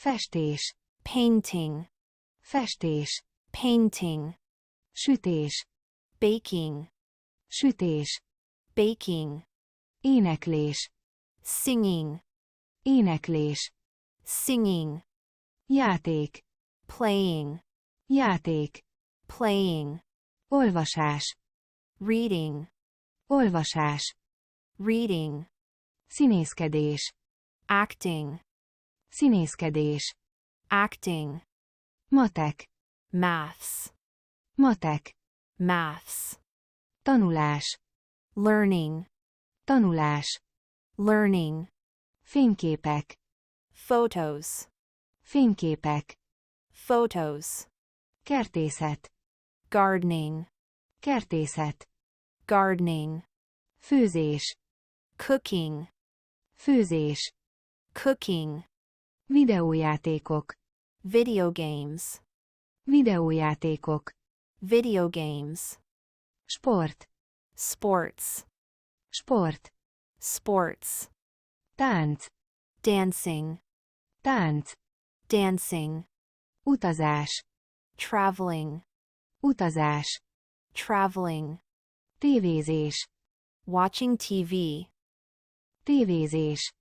Festés. painting, Festés. painting, Sütés. baking, Sütés. baking, Éneklés. singing, Éneklés. singing, Játék. playing, Játék. playing, Olvasás. reading, Olvasás. reading, Színészkedés. acting, Színészkedés. acting, Matek. maths, Matek. maths, Tanulás. learning, Tanulás. learning, Fényképek. photos, Fényképek. photos, Kertészet. gardening, Kertészet. gardening, Főzés. cooking, Főzés. cooking, Videójátékok. video games, Videójátékok. video games, Sport. sports, Sport. sports, Tánc. dancing, Tánc. dancing, Utazás. traveling, Utazás. traveling, Tévézés. watching TV, Tévézés.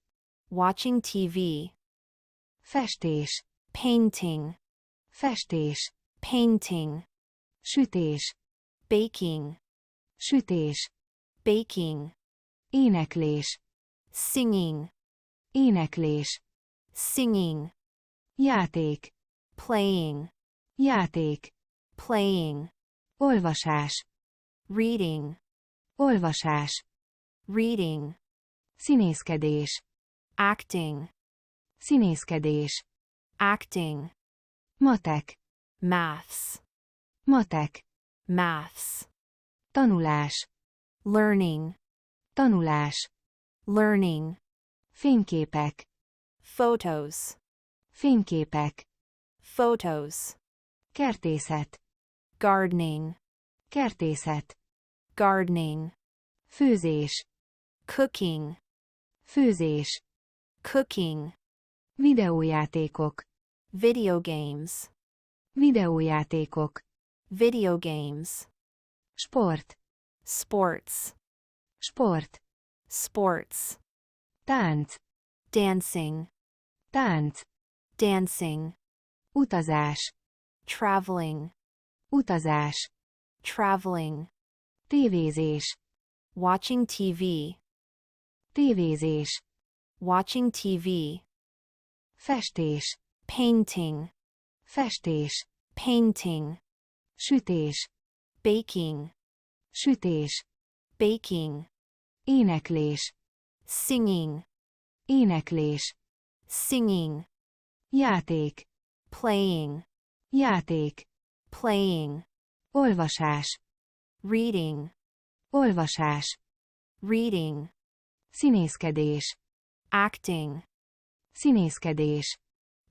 watching TV, Festés. painting, Festés. painting, Sütés. baking, Sütés. baking, Éneklés. singing, Éneklés. singing, Játék. playing, Játék. playing, Olvasás. reading, Olvasás. reading, Színészkedés. acting, Színészkedés.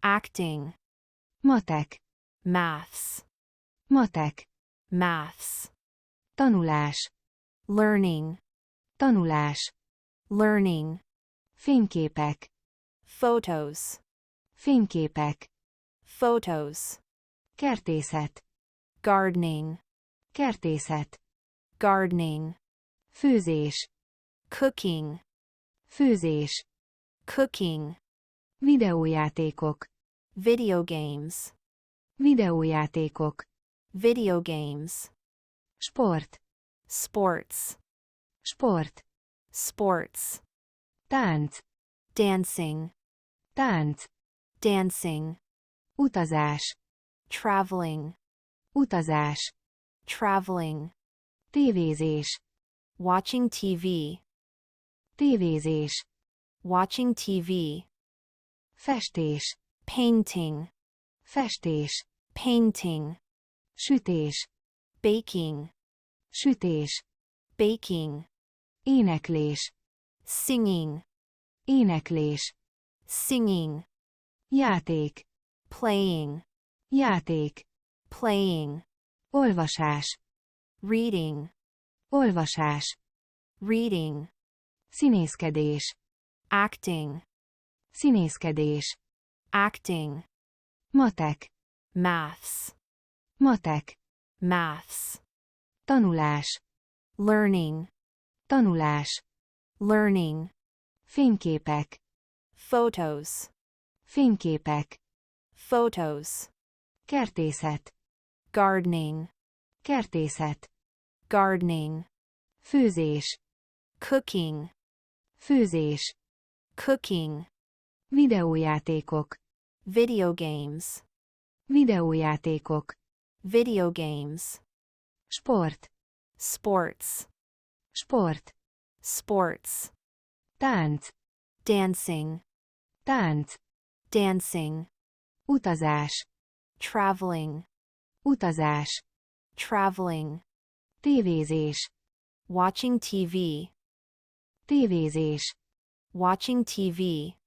acting, Matek. maths, Matek. maths, Tanulás. learning, Tanulás. learning, Fényképek. photos, Fényképek. photos, Kertészet. gardening, Kertészet. gardening, Főzés. cooking, Főzés. cooking, Videójátékok. video games, Videójátékok. video games, Sport. sports, Sport. sports, Tánc. dancing, Tánc. dancing, Utazás. traveling, Utazás. traveling, Tévézés. watching TV, Tévézés. watching TV, Festés. painting, Festés. painting, Sütés. baking, Sütés. baking, Éneklés. singing, Éneklés. singing, Játék. playing, Játék. playing, Olvasás. reading, Olvasás. acting, matek, maths, matek, maths, tanulás, learning, tanulás, learning, fényképek, photos, fényképek, photos, kertészet, gardening, kertészet, gardening, főzés, cooking, főzés, cooking, videójátékok, video games, videójátékok, video games, sport, sports, sport, sports, tánc, dancing, tánc, dancing, utazás, traveling, utazás, traveling, tévézés, watching TV, tévézés, watching TV,